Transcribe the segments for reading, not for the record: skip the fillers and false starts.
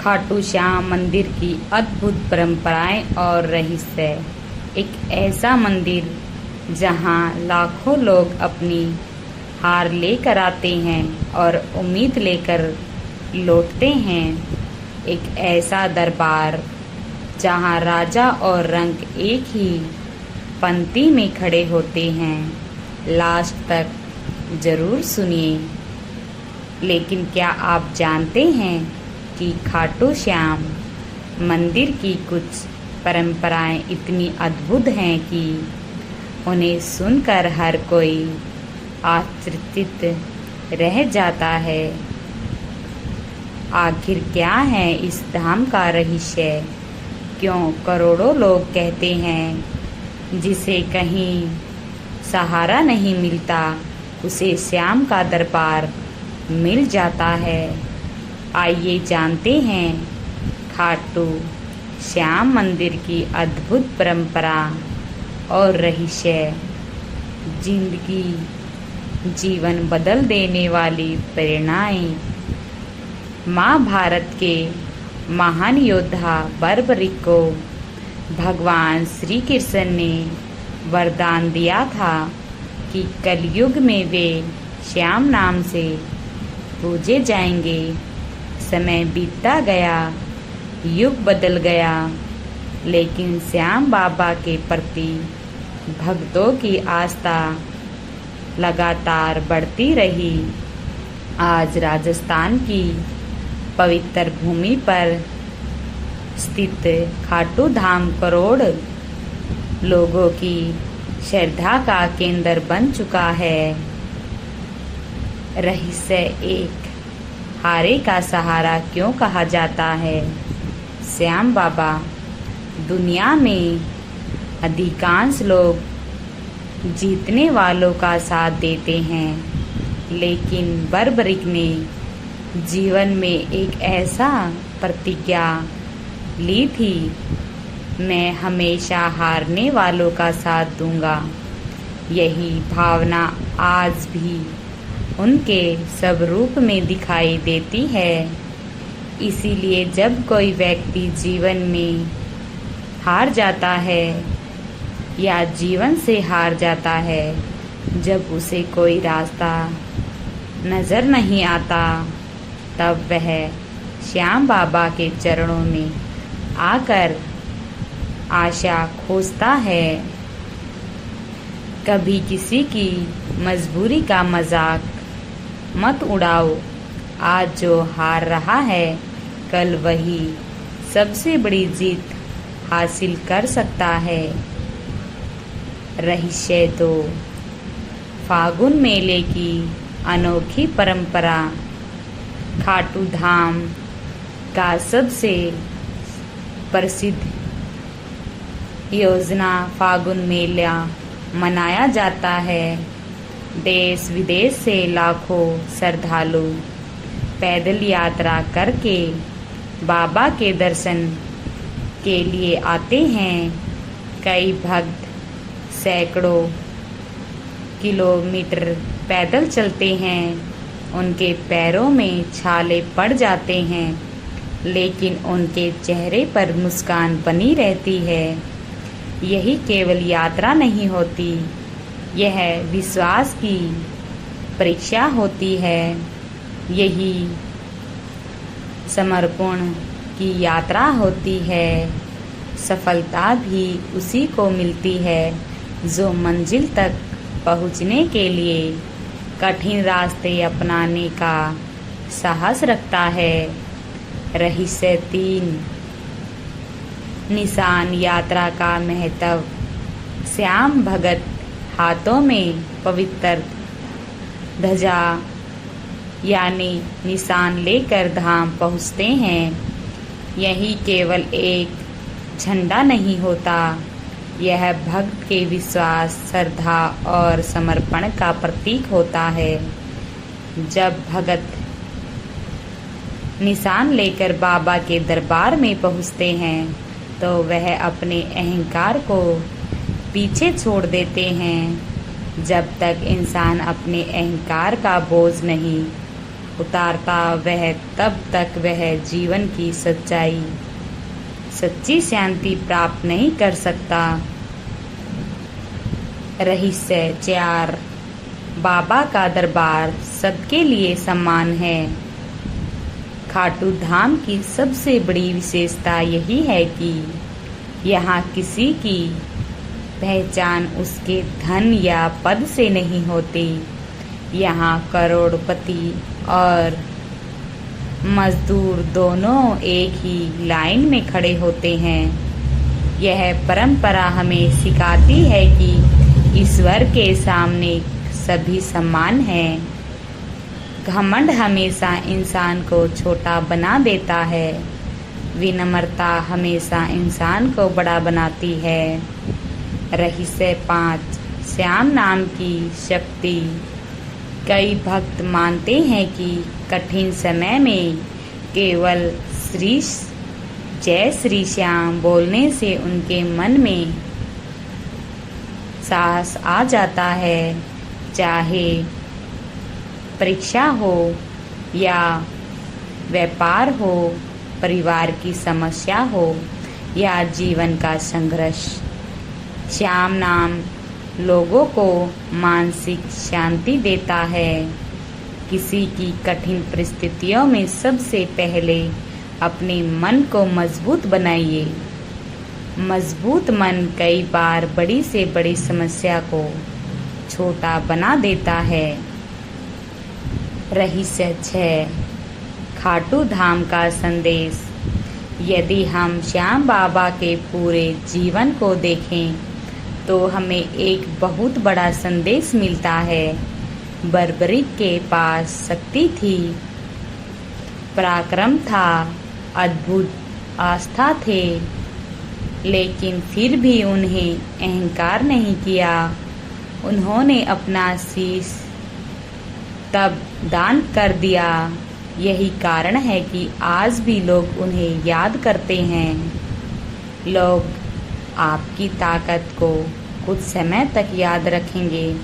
खाटू श्याम मंदिर की अद्भुत परंपराएं और रहस्य। एक ऐसा मंदिर जहां लाखों लोग अपनी हार लेकर आते हैं और उम्मीद लेकर लौटते हैं। एक ऐसा दरबार जहां राजा और रंक एक ही पंक्ति में खड़े होते हैं। लास्ट तक जरूर सुनिए। लेकिन क्या आप जानते हैं कि खाटू श्याम मंदिर की कुछ परंपराएं इतनी अद्भुत हैं कि उन्हें सुनकर हर कोई आश्चर्यचकित रह जाता है। आखिर क्या है इस धाम का रहस्य? क्यों करोड़ों लोग कहते हैं जिसे कहीं सहारा नहीं मिलता उसे श्याम का दरबार मिल जाता है? आइए जानते हैं खाटू श्याम मंदिर की अद्भुत परंपरा और रहस्य। जिंदगी जीवन बदल देने वाली प्रेरणाएं। महाभारत के महान योद्धा बर्बरीक को भगवान श्री कृष्ण ने वरदान दिया था कि कलयुग में वे श्याम नाम से पूजे जाएंगे। समय बीतता गया, युग बदल गया, लेकिन श्याम बाबा के प्रति भक्तों की आस्था लगातार बढ़ती रही। आज राजस्थान की पवित्र भूमि पर स्थित खाटू धाम करोड़ लोगों की श्रद्धा का केंद्र बन चुका है। रहस्य एक, हारे का सहारा क्यों कहा जाता है? श्याम बाबा। दुनिया में अधिकांश लोग जीतने वालों का साथ देते हैं, लेकिन बर्बरीक ने जीवन में एक ऐसा प्रतिज्ञा ली थी, मैं हमेशा हारने वालों का साथ दूंगा। यही भावना आज भी उनके सब रूप में दिखाई देती है। इसीलिए जब कोई व्यक्ति जीवन में हार जाता है या जीवन से हार जाता है, जब उसे कोई रास्ता नजर नहीं आता, तब वह श्याम बाबा के चरणों में आकर आशा खोजता है। कभी किसी की मजबूरी का मजाक मत उड़ाओ। आज जो हार रहा है, कल वही सबसे बड़ी जीत हासिल कर सकता है। रहस्य दो, फागुन मेले की अनोखी परंपरा। खाटू धाम का सबसे प्रसिद्ध योजना फागुन मेला मनाया जाता है। देश विदेश से लाखों श्रद्धालु पैदल यात्रा करके बाबा के दर्शन के लिए आते हैं। कई भक्त सैकड़ों किलोमीटर पैदल चलते हैं। उनके पैरों में छाले पड़ जाते हैं, लेकिन उनके चेहरे पर मुस्कान बनी रहती है। यही केवल यात्रा नहीं होती, यह विश्वास की परीक्षा होती है। यही समर्पण की यात्रा होती है। सफलता भी उसी को मिलती है जो मंजिल तक पहुंचने के लिए कठिन रास्ते अपनाने का साहस रखता है। रहस्य तीन, निशान यात्रा का महत्व। श्याम भगत हाथों में पवित्र ध्वजा यानी निशान लेकर धाम पहुँचते हैं। यही केवल एक झंडा नहीं होता, यह भक्त के विश्वास, श्रद्धा और समर्पण का प्रतीक होता है। जब भगत निशान लेकर बाबा के दरबार में पहुँचते हैं, तो वह अपने अहंकार को पीछे छोड़ देते हैं। जब तक इंसान अपने अहंकार का बोझ नहीं उतारता वह, तब तक वह जीवन की सच्चाई, सच्ची शांति प्राप्त नहीं कर सकता। रहस्य 4। बाबा का दरबार सबके लिए समान है। खाटू धाम की सबसे बड़ी विशेषता यही है कि यहाँ किसी की पहचान उसके धन या पद से नहीं होती। यहाँ करोड़पति और मजदूर दोनों एक ही लाइन में खड़े होते हैं। यह परंपरा हमें सिखाती है कि ईश्वर के सामने सभी समान हैं। घमंड हमेशा इंसान को छोटा बना देता है, विनम्रता हमेशा इंसान को बड़ा बनाती है। रहस्य 5। श्याम नाम की शक्ति। कई भक्त मानते हैं कि कठिन समय में केवल जय श्री श्याम बोलने से उनके मन में साहस आ जाता है। चाहे परीक्षा हो या व्यापार हो, परिवार की समस्या हो या जीवन का संघर्ष, श्याम नाम लोगों को मानसिक शांति देता है। किसी की कठिन परिस्थितियों में सबसे पहले अपने मन को मजबूत बनाइए। मजबूत मन कई बार बड़ी से बड़ी समस्या को छोटा बना देता है। रहस्य 6। खाटू धाम का संदेश। यदि हम श्याम बाबा के पूरे जीवन को देखें तो हमें एक बहुत बड़ा संदेश मिलता है। बर्बरिक के पास शक्ति थी, पराक्रम था, अद्भुत आस्था थे, लेकिन फिर भी उन्हें अहंकार नहीं किया। उन्होंने अपना शीश तब दान कर दिया। यही कारण है कि आज भी लोग उन्हें याद करते हैं। लोग आपकी ताकत को कुछ समय तक याद रखेंगे,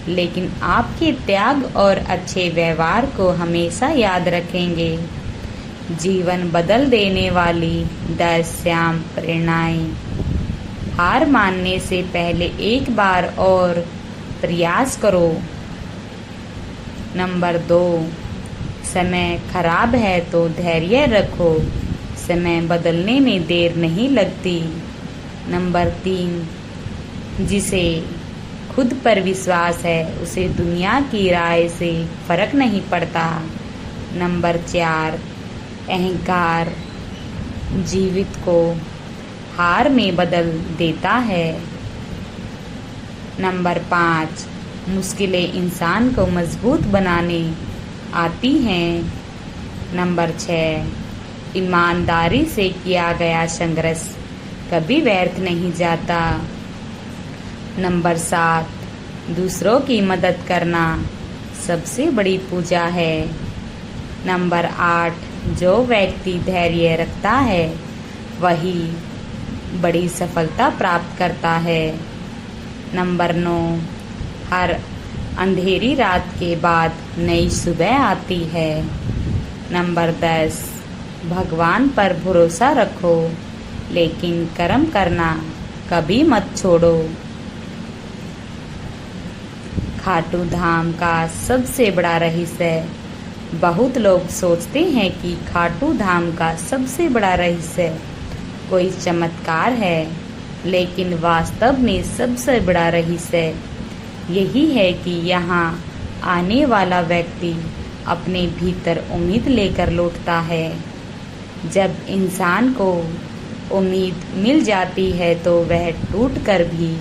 लेकिन आपके त्याग और अच्छे व्यवहार को हमेशा याद रखेंगे। जीवन बदल देने वाली 10 श्याम प्रेरणाएं। हार मानने से पहले एक बार और प्रयास करो। नंबर 2, समय खराब है तो धैर्य रखो, समय बदलने में देर नहीं लगती। नंबर 3, जिसे खुद पर विश्वास है उसे दुनिया की राय से फर्क नहीं पड़ता। नंबर 4, अहंकार जीवित को हार में बदल देता है। नंबर 5, मुश्किलें इंसान को मजबूत बनाने आती हैं। नंबर 6, ईमानदारी से किया गया संघर्ष कभी व्यर्थ नहीं जाता। नंबर 7, दूसरों की मदद करना सबसे बड़ी पूजा है। नंबर 8, जो व्यक्ति धैर्य रखता है वही बड़ी सफलता प्राप्त करता है। नंबर 9, हर अंधेरी रात के बाद नई सुबह आती है। नंबर 10, भगवान पर भरोसा रखो, लेकिन कर्म करना कभी मत छोड़ो। खाटू धाम का सबसे बड़ा रहस्य। बहुत लोग सोचते हैं कि खाटू धाम का सबसे बड़ा रहस्य कोई चमत्कार है, लेकिन वास्तव में सबसे बड़ा रहस्य यही है कि यहाँ आने वाला व्यक्ति अपने भीतर उम्मीद लेकर लौटता है। जब इंसान को उम्मीद मिल जाती है तो वह टूट कर भी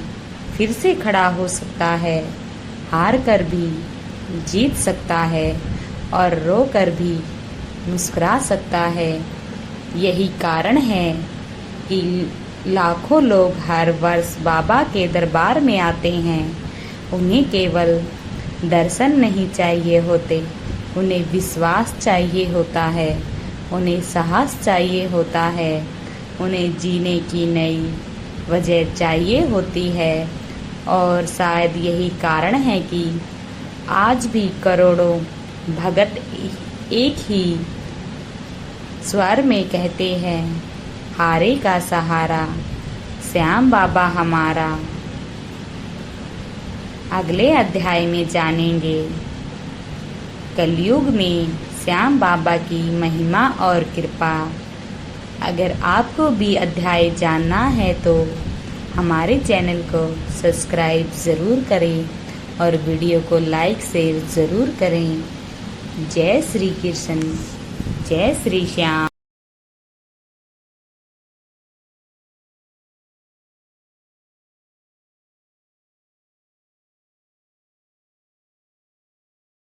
फिर से खड़ा हो सकता है, हार कर भी जीत सकता है और रो कर भी मुस्कुरा सकता है। यही कारण है कि लाखों लोग हर वर्ष बाबा के दरबार में आते हैं। उन्हें केवल दर्शन नहीं चाहिए होते, उन्हें विश्वास चाहिए होता है, उन्हें साहस चाहिए होता है, उन्हें जीने की नई वजह चाहिए होती है। और शायद यही कारण है कि आज भी करोड़ों भगत एक ही स्वर में कहते हैं, हारे का सहारा श्याम बाबा हमारा। अगले अध्याय में जानेंगे कलयुग में श्याम बाबा की महिमा और कृपा। अगर आपको भी अध्याय जानना है तो हमारे चैनल को सब्सक्राइब ज़रूर करें और वीडियो को लाइक शेयर ज़रूर करें। जय श्री कृष्ण, जय श्री श्याम।